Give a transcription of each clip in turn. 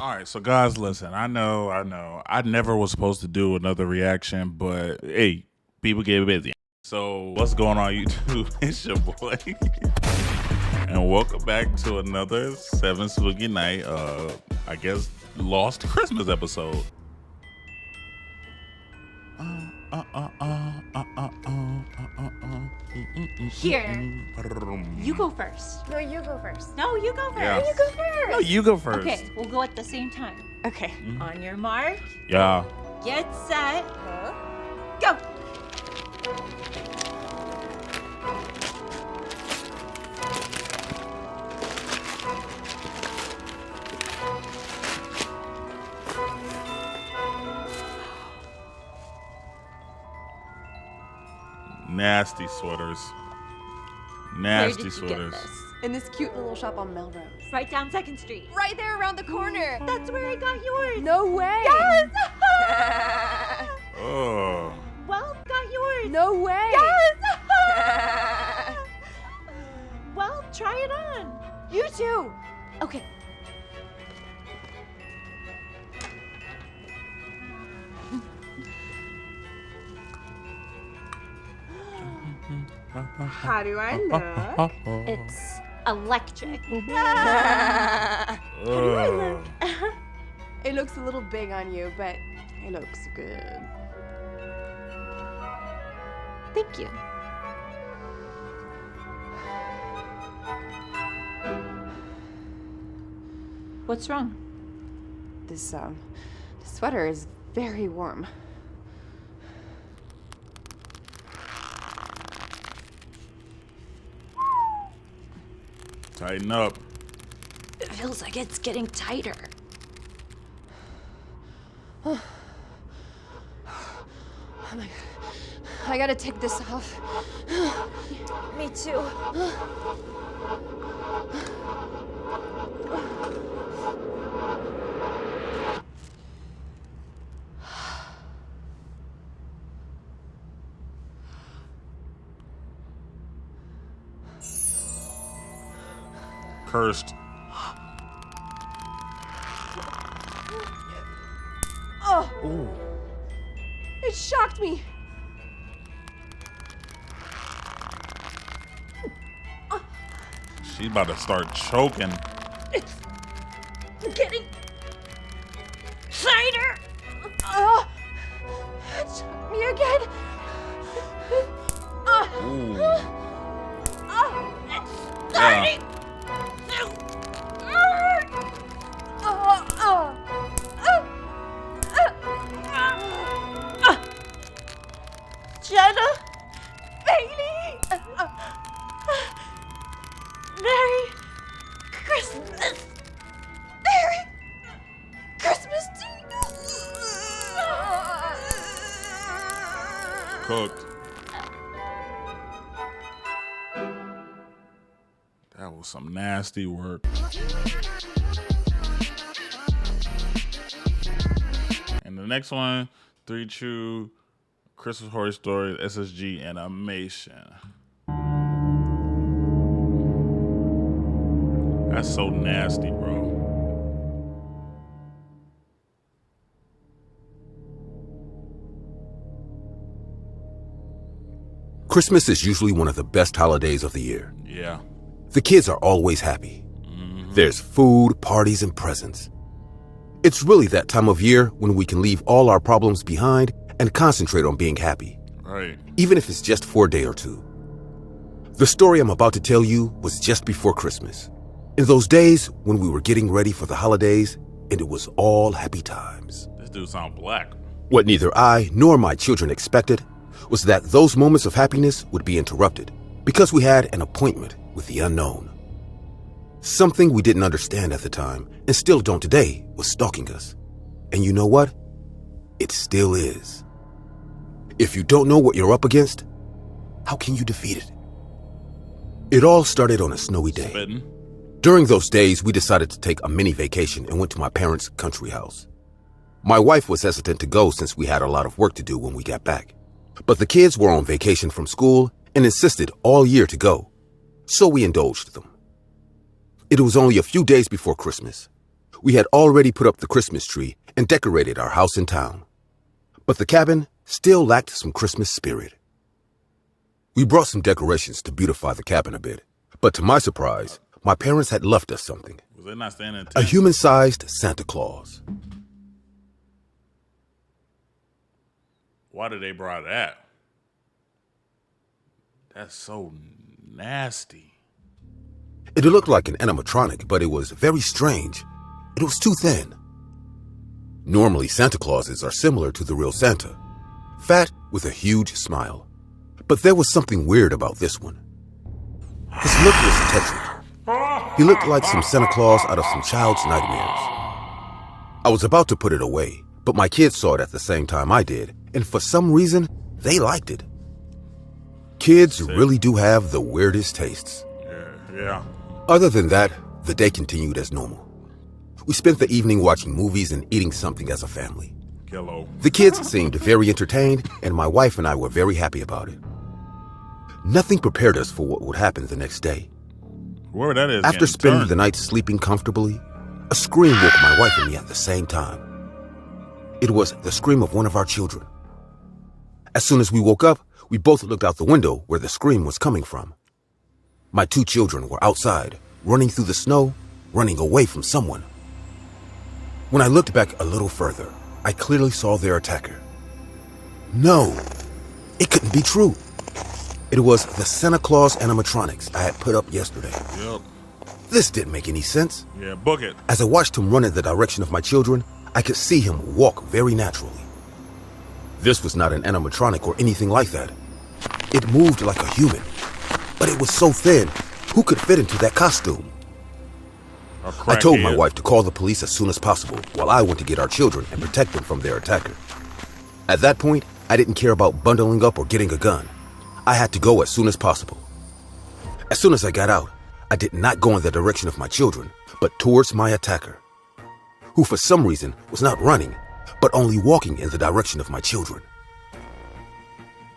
All right, so guys, listen. I know. I never was supposed to do another reaction, but hey, people get busy. So what's going on, YouTube? It's your boy, and welcome back to another Seven Spooky Night. I guess Lost Christmas episode. Here. You go first. No, you go first. No, you go first. Yeah. You go first. No, you go first. Okay, we'll go at the same time. Okay. On your mark, Yeah. get set, Huh? go. Nasty sweaters. Where Nasty did you sweaters. get this? In this cute little shop on Melrose. Right down 2nd Street. Right there around the corner. That's where I got yours. No way. Yes! Oh. Well, got yours. No way. Yes! Well, try it on. You too. Okay. How do I look? It's electric. Oh. It looks a little big on you, but it looks good. Thank you. What's wrong? This sweater is very warm. Tighten up. It feels like it's getting tighter. Oh my God. I gotta take this off. Me too. Cursed. Oh, Ooh. it shocked me. She about to start choking. It's getting tighter. Oh, it shocked me again. Ooh. It's Yeah. starting to hurt. Jenna, Bailey, Merry Christmas. Merry Christmas to you. Cooked. That was some nasty work. And the next one, 3 True Christmas Horror Story SSG animation. That's so nasty, bro. Christmas is usually one of the best holidays of the year. Yeah. The kids are always happy. There's food, parties, and presents. It's really that time of year when we can leave all our problems behind and concentrate on being happy, Right. even if it's just for a day or two. The story I'm about to tell you was just before Christmas, in those days when we were getting ready for the holidays and it was all happy times. This dude sound black. What neither I nor my children expected was that those moments of happiness would be interrupted because we had an appointment with the unknown. Something we didn't understand at the time and still don't today was stalking us. And you know what? It still is. If you don't know what you're up against, how can you defeat it? It all started on a snowy day. Spitting. During those days, we decided to take a mini vacation and went to my parents' country house. My wife was hesitant to go since we had a lot of work to do when we got back. But the kids were on vacation from school and insisted all year to go. So we indulged them. It was only a few days before Christmas. We had already put up the Christmas tree and decorated our house in town. But the cabin still lacked some Christmas spirit. We brought some decorations to beautify the cabin a bit, but to my surprise, my parents had left us something. Was they not staying in A human-sized Santa Claus. Why did they brought that? That's so nasty. It looked like an animatronic, but it was very strange. It was too thin. Normally, Santa Clauses are similar to the real Santa, fat with a huge smile. But there was something weird about this one. His look was tetrick. He looked like some Santa Claus out of some child's nightmares. I was about to put it away, but my kids saw it at the same time I did, and for some reason, they liked it. Kids really do have the weirdest tastes. Yeah. Other than that, the day continued as normal. We spent the evening watching movies and eating something as a family. Hello. The kids seemed very entertained, and my wife and I were very happy about it. Nothing prepared us for what would happen the next day. Whoever that is. After spending the night sleeping comfortably, a scream woke my wife and me at the same time. It was the scream of one of our children. As soon as we woke up, we both looked out the window where the scream was coming from. My two children were outside, running through the snow, running away from someone. When I looked back a little further, I clearly saw their attacker. No, it couldn't be true. It was the Santa Claus animatronics I had put up yesterday. Yep. This didn't make any sense. Yeah, book it. As I watched him run in the direction of my children, I could see him walk very naturally. This was not an animatronic or anything like that. It moved like a human, but it was so thin, who could fit into that costume? I told my wife to call the police as soon as possible while I went to get our children and protect them from their attacker. At that point, I didn't care about bundling up or getting a gun. I had to go as soon as possible. As soon as I got out, I did not go in the direction of my children, but towards my attacker, who for some reason was not running, but only walking in the direction of my children.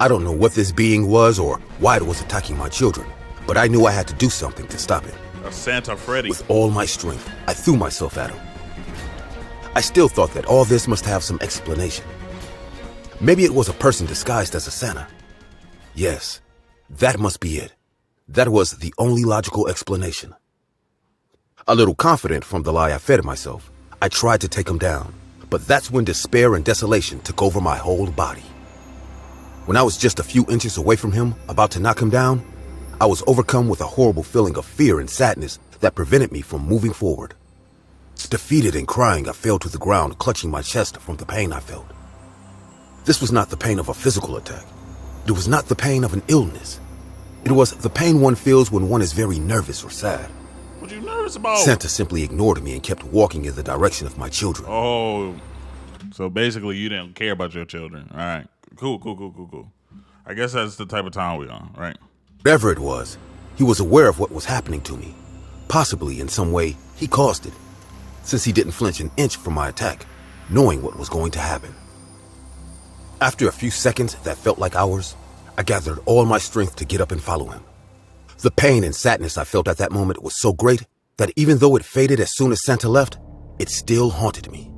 I don't know what this being was or why it was attacking my children, but I knew I had to do something to stop it. A Santa Freddy. With all my strength, I threw myself at him. I still thought that all this must have some explanation. Maybe it was a person disguised as a Santa. Yes, that must be it. That was the only logical explanation. A little confident from the lie I fed myself, I tried to take him down, but that's when despair and desolation took over my whole body. When I was just a few inches away from him, about to knock him down, I was overcome with a horrible feeling of fear and sadness that prevented me from moving forward. Defeated and crying, I fell to the ground, clutching my chest from the pain I felt. This was not the pain of a physical attack. It was not the pain of an illness. It was the pain one feels when one is very nervous or sad. What are you nervous about? Santa simply ignored me and kept walking in the direction of my children. Oh, so basically you didn't care about your children. All right. Cool. I guess that's the type of time we're on, right? Whatever it was, he was aware of what was happening to me. Possibly in some way, he caused it, since he didn't flinch an inch from my attack, knowing what was going to happen. After a few seconds that felt like hours, I gathered all my strength to get up and follow him. The pain and sadness I felt at that moment was so great that even though it faded as soon as Santa left, it still haunted me.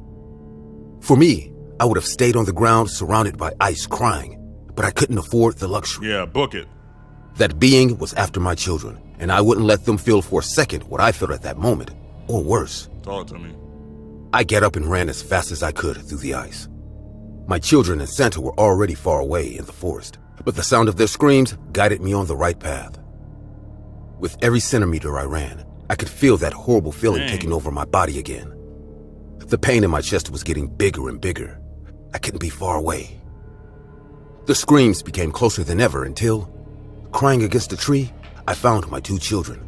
For me, I would have stayed on the ground surrounded by ice crying, but I couldn't afford the luxury. Yeah, book it. That being was after my children, and I wouldn't let them feel for a second what I felt at that moment, or worse. Talk to me. I got up and ran as fast as I could through the ice. My children and Santa were already far away in the forest, but the sound of their screams guided me on the right path. With every centimeter I ran, I could feel that horrible feeling taking over my body again. The pain in my chest was getting bigger and bigger. I couldn't be far away. The screams became closer than ever until, crying against a tree, I found my two children.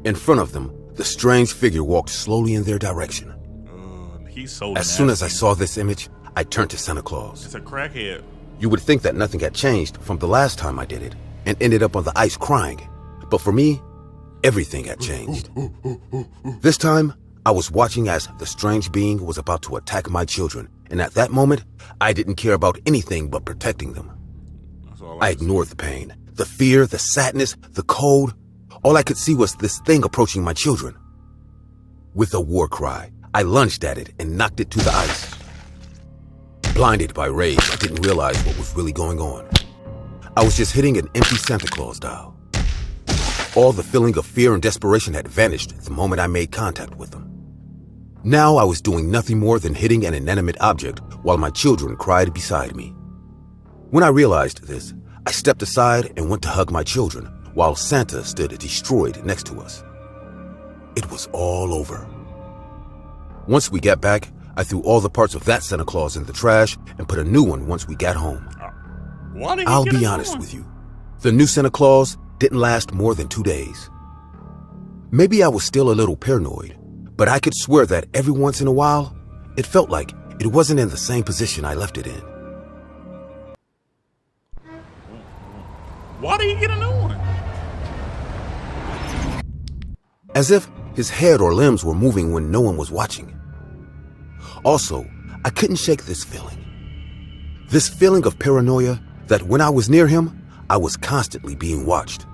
In front of them, the strange figure walked slowly in their direction. He's so As soon as I saw this image, I turned to Santa Claus. It's a crackhead. You would think that nothing had changed from the last time I did it and ended up on the ice crying. But for me, everything had changed. This time, I was watching as the strange being was about to attack my children, and at that moment, I didn't care about anything but protecting them. I ignored the pain, the fear, the sadness, the cold. All I could see was this thing approaching my children. With a war cry, I lunged at it and knocked it to the ice. Blinded by rage, I didn't realize what was really going on. I was just hitting an empty Santa Claus doll. All the feeling of fear and desperation had vanished the moment I made contact with them. Now I was doing nothing more than hitting an inanimate object while my children cried beside me. When I realized this, I stepped aside and went to hug my children while Santa stood destroyed next to us. It was all over. Once we got back, I threw all the parts of that Santa Claus in the trash and put a new one once we got home. I'll be honest with you. The new Santa Claus didn't last more than 2 days. Maybe I was still a little paranoid, but I could swear that every once in a while, it felt like it wasn't in the same position I left it in. Why did he get a new one? As if his head or limbs were moving when no one was watching. Also, I couldn't shake this feeling. This feeling of paranoia that when I was near him, I was constantly being watched.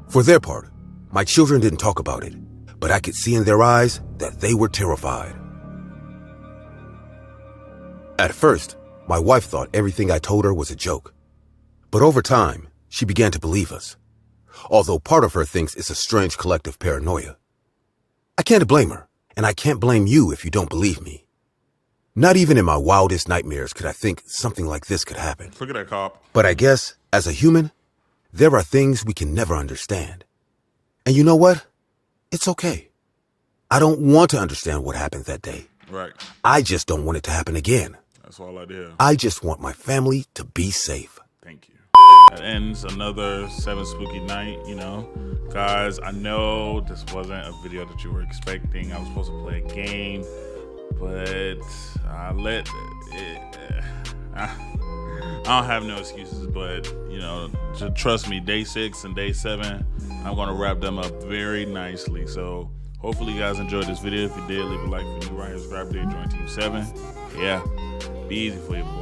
For their part, my children didn't talk about it, but I could see in their eyes that they were terrified. At first, my wife thought everything I told her was a joke. But over time, she began to believe us. Although part of her thinks it's a strange collective paranoia. I can't blame her, and I can't blame you if you don't believe me. Not even in my wildest nightmares could I think something like this could happen. Look at that cop. But I guess, as a human, there are things we can never understand. And you know what? It's okay. I don't want to understand what happened that day. Right. I just don't want it to happen again. That's all I did. I just want my family to be safe. Thank you. That ends another 7 spooky night, you know. Guys, I know this wasn't a video that you were expecting. I was supposed to play a game, but I let it... I don't have no excuses, but, you know, just trust me, day 6 and day 7, I'm going to wrap them up very nicely. So hopefully you guys enjoyed this video. If you did, leave a like. If you're new right here, subscribe to join Team 7. Yeah, be easy for you, boy.